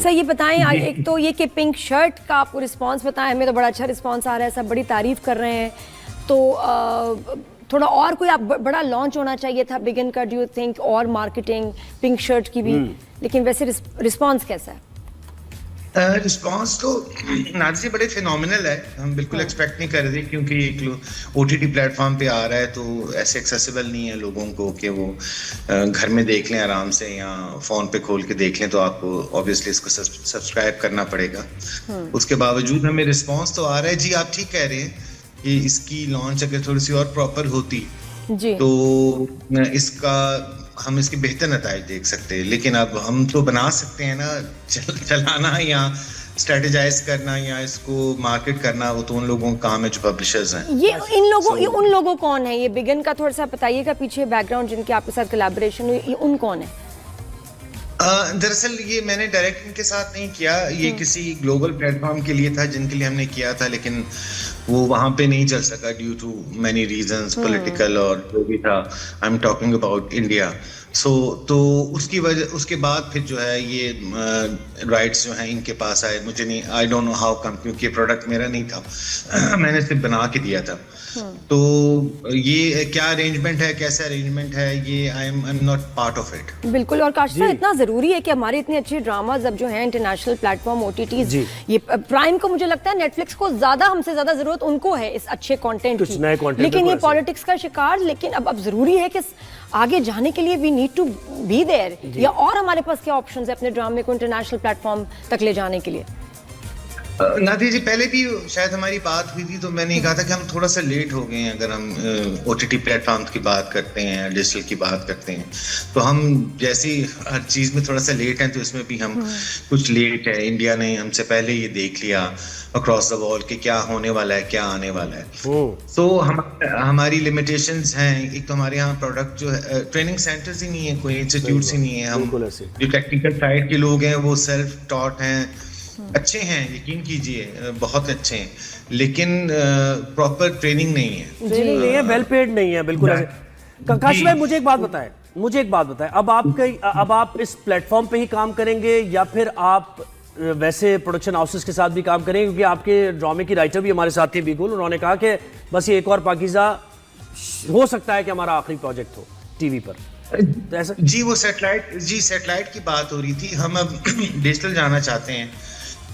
Sir ये बताएं, एक तो ये कि पिंक शर्ट का आपको रिस्पांस बताएं, हमें तो बड़ा अच्छा रिस्पांस आ रहा है, सब बड़ी तारीफ कर रहे हैं, तो थोड़ा और कोई आप बड़ा लॉन्च होना चाहिए था बिगिन का, डू यू थिंक, और मार्केटिंग पिंक शर्ट की भी, लेकिन वैसे रिस्पांस कैसा है? रिस्पॉन्स तो नाज़ी बड़े फिनोमिनल है, हम बिल्कुल एक्सपेक्ट नहीं कर रहे क्योंकि एक OTT प्लेटफॉर्म पे आ रहा है तो ऐसे एक्सेसिबल नहीं है लोगों को कि वो घर में देख लें आराम से या फ़ोन पे खोल के देख लें, तो आपको ऑब्वियसली इसको सब्सक्राइब करना पड़ेगा। उसके बावजूद हमें रिस्पॉन्स तो आ रहा है। जी आप ठीक कह रहे हैं कि इसकी लॉन्च अगर थोड़ी सी और प्रॉपर होती जी तो हम इसके बेहतर नताइज देख सकते हैं, लेकिन अब हम तो बना सकते हैं ना, चलाना या स्ट्रेटेजाइज करना या इसको मार्केट करना वो तो उन लोगों का काम है जो पब्लिशर्स हैं। ये उन लोगों कौन है, ये बिगिन का थोड़ा सा बताइएगा पीछे बैकग्राउंड जिनके आपके साथ कोलैबोरेशन हुई, ये उन कौन है? दरअसल ये मैंने डायरेक्ट इनके साथ नहीं किया, ये किसी ग्लोबल प्लेटफॉर्म के लिए था जिनके लिए हमने किया था, लेकिन वो वहां पे नहीं चल सका due to many reasons, political और जो भी था। I am talking about India. तो उसकी वजह, उसके बाद फिर जो है ये राइट्स जो हैं इनके पास आए, मुझे नहीं, I don't know how come, क्योंकि प्रोडक्ट मेरा नहीं था मैंने सिर्फ बना के दिया था। तो ये क्या अरेंजमेंट है, कैसा अरेंजमेंट है, ये I am not part of it. बिल्कुल, और काशिफ साहब इतना जरूरी है कि हमारे इतने अच्छे ड्रामाज अब जो हैं इंटरनेशनल प्लेटफॉर्म OTTs, ये प्राइम को मुझे लगता है नेटफ्लिक्स को ज्यादा, हमसे ज्यादा जरूरत उनको है इस अच्छे कंटेंट की, लेकिन ये पॉलिटिक्स का शिकार। लेकिन अब जरूरी है कि आगे जाने के लिए we need to be there, या और हमारे पास क्या ऑप्शंस है अपने ड्रामे को इंटरनेशनल प्लेटफॉर्म तक ले जाने के लिए? नादी जी पहले भी शायद हमारी बात हुई थी, तो मैंने कहा था कि हम थोड़ा सा लेट हो गए हैं। अगर हम OTT प्लेटफॉर्म की बात करते हैं, डिजिटल की बात करते हैं, तो हम जैसी हर चीज़ में थोड़ा सा लेट हैं, तो इसमें भी हम कुछ लेट है। इंडिया ने हमसे पहले ये देख लिया अक्रॉस द वॉल कि क्या होने वाला है, क्या आने वाला है। तो हमारी लिमिटेशंस हैं। एक तो हमारे यहाँ प्रोडक्ट जो है, ट्रेनिंग सेंटर्स ही नहीं है, कोई इंस्टीट्यूट्स ही नहीं है। हम जो टेक्निकल साइड के लोग हैं वो सेल्फ टॉट हैं, अच्छे हैं, यकीन कीजिए बहुत अच्छे हैं, लेकिन प्रॉपर ट्रेनिंग नहीं है, वेल पेड नहीं है, बिल्कुल ऐसे। काशिफ भाई मुझे एक बात बताएं, अब आप इस प्लेटफॉर्म पे ही काम करेंगे या फिर आप वैसे प्रोडक्शन हाउसेस के साथ भी काम करेंगे? क्योंकि आपके ड्रामे की राइटर भी हमारे साथ थे बिल्कुल, उन्होंने कहा कि बस ये एक और पाकीज़ा हो सकता है कि हमारा आखिरी प्रोजेक्ट हो टीवी पर, तो ऐसा? जी वो सैटेलाइट की बात हो रही थी। हम अब डिजिटल जाना चाहते हैं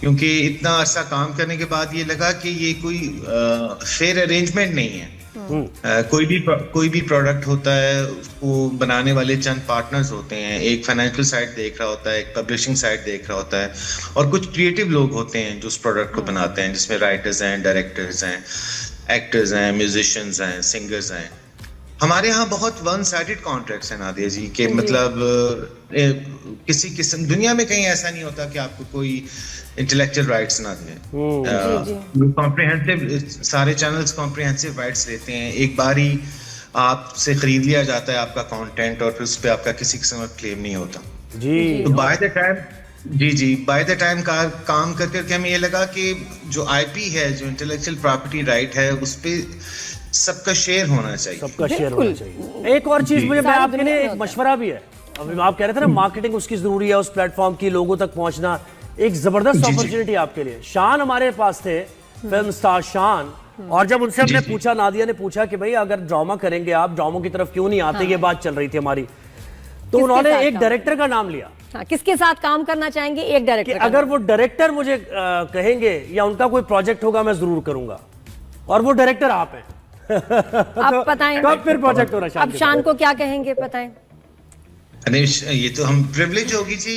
क्योंकि इतना अर्सा काम करने के बाद ये लगा कि ये कोई फेयर अरेंजमेंट नहीं है। कोई भी प्रोडक्ट होता है, उसको बनाने वाले चंद पार्टनर्स होते हैं, एक फाइनेंशियल साइड देख रहा होता है, एक पब्लिशिंग साइड देख रहा होता है, और कुछ क्रिएटिव लोग होते हैं जो उस प्रोडक्ट को बनाते हैं, जिसमें राइटर्स हैं, डायरेक्टर्स हैं, एक्टर्स हैं, म्यूजिशियंस हैं, सिंगर्स हैं। हमारे यहाँ बहुत वन साइडेड कॉन्ट्रैक्ट्स हैं नादिया जी, के मतलब किसी किस्म दुनिया में कहीं ऐसा नहीं होता कि आपको कोई इंटेलेक्चुअल राइट्स ना दें। कॉम्प्रिहेंसिव, सारे चैनल्स कॉम्प्रिहेंसिव राइट्स लेते हैं। एक बार ही आपसे खरीद लिया जाता है आपका कंटेंट और फिर उस पर आपका किसी किस्म का क्लेम नहीं होता जी। तो बाय द टाइम काम करके हमें ये लगा कि जो IP है, जो इंटेलेक्चुअल प्रॉपर्टी राइट है, उस पे सबका शेयर होना चाहिए। एक और चीज मुझे, मैं आपके लिए एक मशवरा भी है। अभी आप कह रहे थे ना मार्केटिंग उसकी जरूरी है, उस प्लेटफॉर्म की लोगों तक पहुंचना, एक जबरदस्त अपॉर्चुनिटी आपके लिए। शान हमारे पास थे, फिल्म स्टार शान, और जब उनसे हमने पूछा, नादिया ने पूछा कि भाई अगर ड्रामा करेंगे आप, ड्रामों की तरफ क्यों नहीं आते, ये बात चल रही थी हमारी, तो उन्होंने एक डायरेक्टर का नाम लिया। किसके साथ काम करना चाहेंगे? एक डायरेक्टर। अगर वो डायरेक्टर मुझे कहेंगे या उनका कोई प्रोजेक्ट होगा, मैं जरूर करूंगा, और वो डायरेक्टर आप हैं। आप बताएं कब फिर प्रोजेक्ट हो रहा है? अब शान को क्या कहेंगे बताएं? अनिश, ये तो हम प्रिविलेज होगी जी,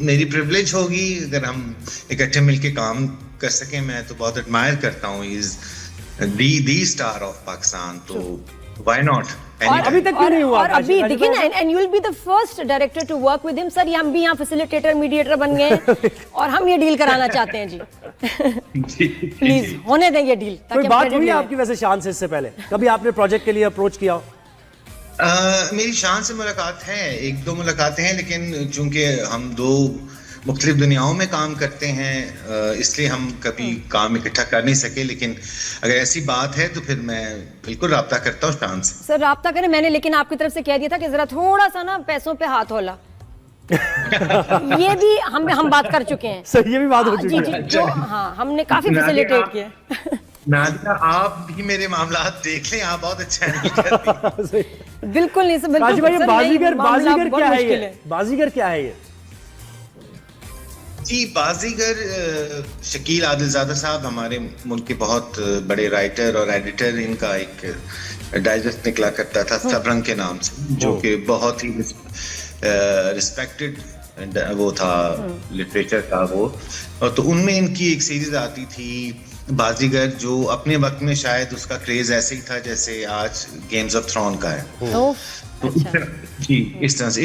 मेरी प्रिविलेज होगी अगर हम इकट्ठे मिलके काम कर सकें। मैं तो बहुत एडमायर करता हूँ, is the star of Pakistan, तो व्हाई नॉट। और अभी तक क्यों नहीं हुआ? और अभी देखिए ना, and you will be the first director to work with him. Sir, हम भी यहाँ फैसिलिटेटर, मीडिएटर बन गए और हम ये डील कराना चाहते हैं जी। प्लीज होने दें ये डील। कोई बात हुई आपकी वैसे शान से इससे पहले? कभी आपने प्रोजेक्ट के लिए अप्रोच किया? मेरी शान से मुलाकात है, 1-2 मुलाकातें हैं, लेकिन चूंकि हम 2 मुख्तलिफ दुनियाओं में काम करते हैं, इसलिए हम कभी काम इकट्ठा कर नहीं सके। लेकिन अगर ऐसी बात है तो फिर मैं बिल्कुल राब्ता करता हूँ शान से। सर राब्ता करें, मैंने लेकिन आपकी तरफ से कह दिया था कि जरा थोड़ा सा ना पैसों पे हाथ होला। ये भी हम बात कर चुके हैं सर ये भी बात हो जी चुकी जी है। जो हाँ हमने काफी फैसिलिटेट किया नादिया, आप भी मेरे मामलात देख लें, आप बहुत अच्छा नहीं करती। बिल्कुल नहीं सर, काजी बिल्कुल भाई, सर, नहीं, बाजीगर मामला बाजीगर बहुत क्या है मुश्किल ये? बाजीगर क्या है ये? जी, बाजीगर शकील आदिलजादा साहब हमारे मुल्क के बहुत बड़े राइटर और एडिटर, इनका एक डाइजेस्ट निकला करता था सब रंग के नाम से, जो कि बहुत ही रिस्पेक्टेड वो था लिटरेचर का वो। और तो उनमें इनकी एक सीरीज आती थी बाजीगर, जो अपने वक्त में शायद उसका क्रेज ऐसे ही था जैसे आज गेम्स ऑफ थ्रोन का है। तो जी इस तरह से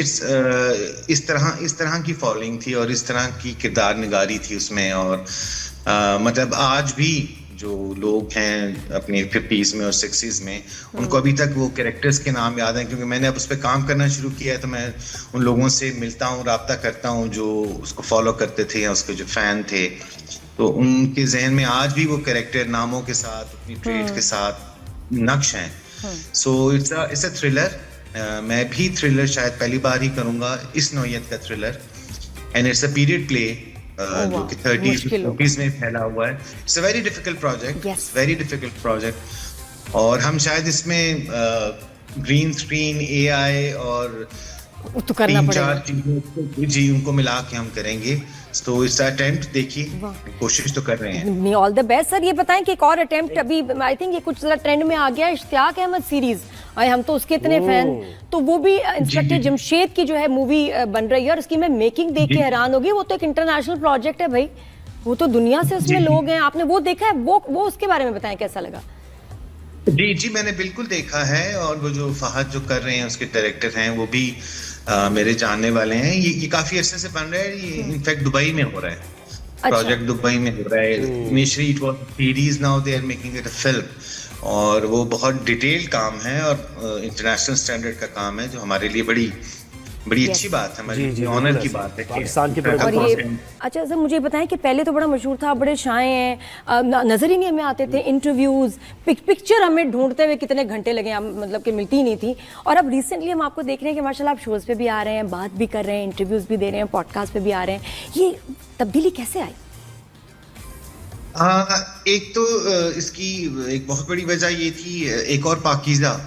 इस तरह की फॉलोइंग थी और इस तरह की किरदार निगारी थी उसमें। और मतलब आज भी जो लोग हैं अपनी 50s में और 60s में, उनको अभी तक वो कैरेक्टर्स के नाम याद हैं, क्योंकि मैंने अब उस पर काम करना शुरू किया है। तो मैं उन लोगों से मिलता हूँ, राब्ता करता हूँ जो उसको फॉलो करते थे या उसके जो फैन थे, तो उनके जहन में आज भी वो कैरेक्टर नामों के साथ, अपनी ट्रेट के साथ नक्श हैं। So it's a thriller. मैं भी थ्रिलर शायद पहली बार ही करूंगा, इस नौयत का thriller, and it's a period play जो कि 30s 40s में फैला हुआ है। It's a very difficult project, very difficult project. और हम शायद इसमें ग्रीन स्क्रीन, AI और तो करना 3-4 चीजें जी उनको मिला के हम करेंगे। तो इट्स अटेम्प्ट, देखिए कोशिश तो कर रहे हैं। All the best sir. ये बताएं कि एक और अटेम्प्ट अभी आई थिंक ये कुछ जरा ट्रेंड में आ गया है, इश्तियाक अहमद सीरीज, और हम तो उसके इतने फैन, तो वो भी इंस्पेक्टर जमशेद की जो है मूवी बन रही है, और उसकी मैं मेकिंग देख के हैरान होगी। वो तो एक इंटरनेशनल प्रोजेक्ट है भाई, वो तो दुनिया से उसमें लोग हैं, आपने वो देखा है? वो उसके बारे में बताएं कैसा लगा? जी मैंने बिल्कुल देखा है, और वो जो फहद जो कर रहे हैं उसके डायरेक्टर हैं, वो भी मेरे जानने वाले हैं। ये काफी अरसे से बन रहा है, ये इनफैक्ट दुबई में हो रहा है। प्रोजेक्ट दुबई में हो रहा है। Initially it was series, now they are making it a film, और वो बहुत डिटेल्ड काम है और इंटरनेशनल स्टैंडर्ड का काम है, जो हमारे लिए बड़ी अच्छी बात है, हमारी ऑनर की बात है पाकिस्तान के। और ये अच्छा सर मुझे बताएं कि पहले तो बड़ा मशहूर था, बड़े शाये हैं, नजर ही नहीं हमें आते थे, इंटरव्यूज, पिक्चर हमें ढूंढते हुए कितने घंटे लगे, मतलब कि मिलती ही नहीं थी। और अब रिसेंटली हम आपको देख रहे हैं कि माशाल्लाह आप शोज पे भी आ रहे हैं, बात भी कर रहे हैं, इंटरव्यूज भी दे रहे हैं, पॉडकास्ट पे भी आ रहे हैं। ये तब्दीली कैसे आई? एक तो इसकी एक बहुत बड़ी वजह ये थी, एक और पाकीज़ा,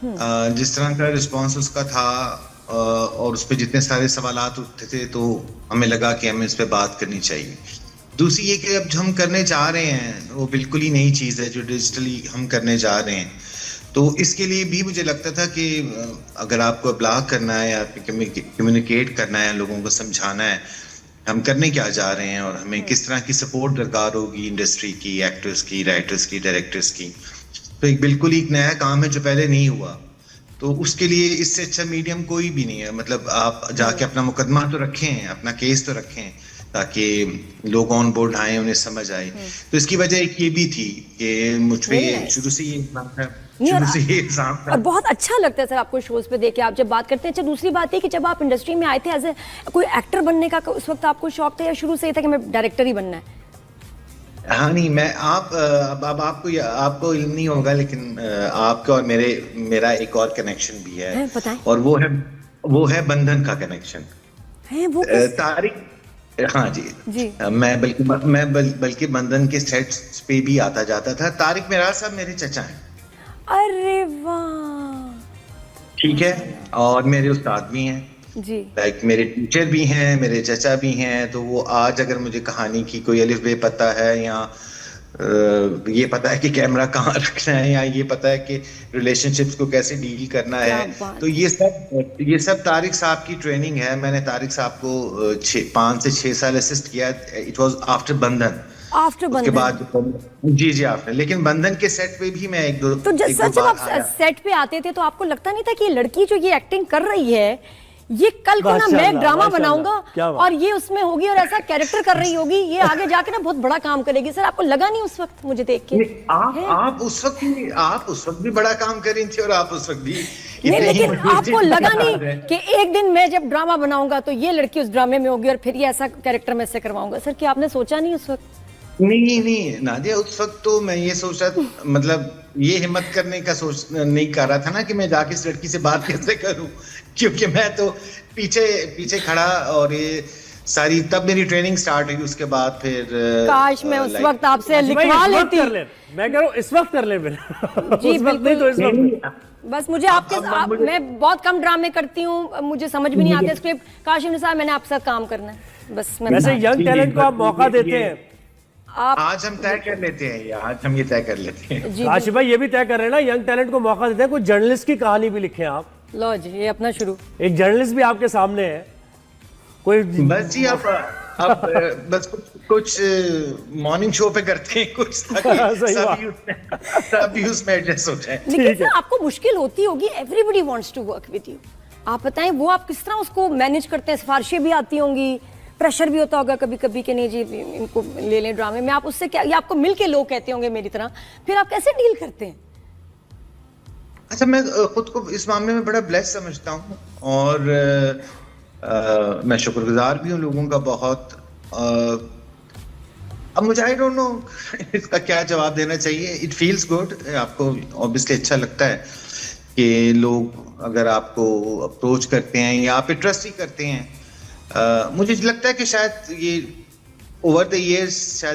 जिस तरह का रिस्पॉन्स उसका था और उस पर जितने सारे सवालात उठते थे, तो हमें लगा कि हमें इस पे बात करनी चाहिए। दूसरी ये कि अब जो हम करने जा रहे हैं वो बिल्कुल ही नई चीज़ है, जो डिजिटली हम करने जा रहे हैं। तो इसके लिए भी मुझे लगता था कि अगर आपको ब्लॉग करना है या कम्युनिकेट करना है, लोगों को समझाना है हम करने क्या जा रहे हैं और हमें किस तरह की सपोर्ट दरकार होगी इंडस्ट्री की, एक्टर्स की, राइटर्स की, डायरेक्टर्स की, तो एक बिल्कुल ही नया काम है जो पहले नहीं हुआ। तो उसके लिए इससे अच्छा मीडियम कोई भी नहीं है। मतलब आप जाके अपना मुकदमा तो रखें, अपना केस तो रखें, ताकि लोग ऑन बोर्ड आए, उन्हें समझ आए। तो इसकी वजह एक ये भी थी कि मुझ पे शुरू से ये एग्जाम था, और बहुत अच्छा लगता है सर आपको शोज पे देख के, आप जब बात करते हैं। अच्छा दूसरी बात है कि जब आप इंडस्ट्री में आए थे एज ए कोई एक्टर बनने का उस वक्त आपको शौक था, या शुरू से ही था कि मैं डायरेक्टर ही बनना है? हाँ नहीं, मैं अब आपको इल्म नहीं होगा, लेकिन आपके और मेरा एक और कनेक्शन भी है, और वो है बंधन का कनेक्शन है। वो तारिक, हाँ जी। मैं बल्कि बंधन के सेट्स पे भी आता जाता था। तारिक मेरा साहब मेरे चचा हैं। अरे वाह, ठीक है, और मेरे उस्ताद भी हैं जी, लाइक मेरे टीचर भी हैं, मेरे चचा भी हैं। तो वो आज अगर मुझे कहानी की कोई अलिफ बे पता है, या ये पता है कि कैमरा कहाँ रखना है, या ये पता है कि रिलेशनशिप्स को कैसे डील करना है, तो ये सब तारिक साहब की ट्रेनिंग है। मैंने तारिक साहब को 5 से 6 साल असिस्ट किया। इट वाज आफ्टर बंधन, उसके बाद जी आफ्टर। लेकिन बंधन के सेट पे भी मैं एक दो जब आप सेट पे आते थे तो आपको लगता नहीं था कि ये लड़की जो ये एक्टिंग कर रही है, ये कल को ना मैं ड्रामा बनाऊंगा और ये उसमें होगी और ऐसा कैरेक्टर कर रही होगी, ये आगे जाके ना बहुत बड़ा काम करेगी? सर आपको लगा नहीं उस वक्त मुझे देख के? आप उस वक्त भी बड़ा काम कर रही थी, और आप उस वक्त भी नहीं, लेकिन आपको लगा नहीं कि एक दिन मैं जब ड्रामा बनाऊंगा तो ये लड़की उस ड्रामे में होगी और फिर ये ऐसा कैरेक्टर मैं से करवाऊंगा? सर क्या आपने सोचा नहीं उस वक्त? नहीं नादिया, उस वक्त तो मैं ये सोच रहा था, मतलब ये हिम्मत करने का सोच नहीं कर रहा था ना कि मैं जाके इस लड़की से बात कैसे करूं, क्योंकि मैं तो पीछे खड़ा, और ये सारी तब मेरी ट्रेनिंग स्टार्ट हुई। उसके बाद फिर काश मैं उस वक्त आपसे लिखवा लेती। मैं कह रहा हूँ इस वक्त कर ले मेरे जी उस वक्त नहीं तो इस वक्त। बस मुझे मैं बहुत कम ड्रामे करती हूँ, मुझे समझ भी नहीं आते स्क्रिप्ट। काशिफ साहब, मैंने आपके साथ काम करना है बस। वैसे यंग टैलेंट को आप मौका देते हैं, आज हम तय कर लेते हैं, आज हम ये तय कर लेते हैं। काशिफ भाई ये भी तय कर रहे हैं ना, यंग टैलेंट को मौका देते हैं। कुछ जर्नलिस्ट की कहानी भी लिखे आप। लो जी, ये अपना शुरू। एक जर्नलिस्ट भी आपके सामने है कोई। बस जी अब बस कुछ मॉर्निंग शो पे करते हैं कुछ, सभी उसमें एडजस्ट हो जाए। लेकिन सर आपको मुश्किल होती होगी, everybody wants to work with you. आप बताएं वो आप किस तरह उसको मैनेज करते हैं? सिफारिशें भी आती होंगी, प्रेशर भी होता होगा कभी कभी कि नहीं जी इनको ले लें ड्रामे में। आप उससे क्या, या आपको मिल के लोग कहते होंगे मेरी तरह, फिर आप कैसे डील करते हैं? अच्छा, मैं खुद को इस मामले में बड़ा ब्लेस समझता हूँ, और मैं शुक्रगुजार भी हूँ लोगों का बहुत। अब मुझे आई डोंट नो इसका क्या जवाब देना चाहिए। इट फील्स गुड, आपको ऑब्वियसली अच्छा लगता है कि लोग अगर आपको अप्रोच करते हैं या आप ट्रस्ट ही करते हैं। मुझे लगता है कि शायद ये ओवर द इयर्स शायद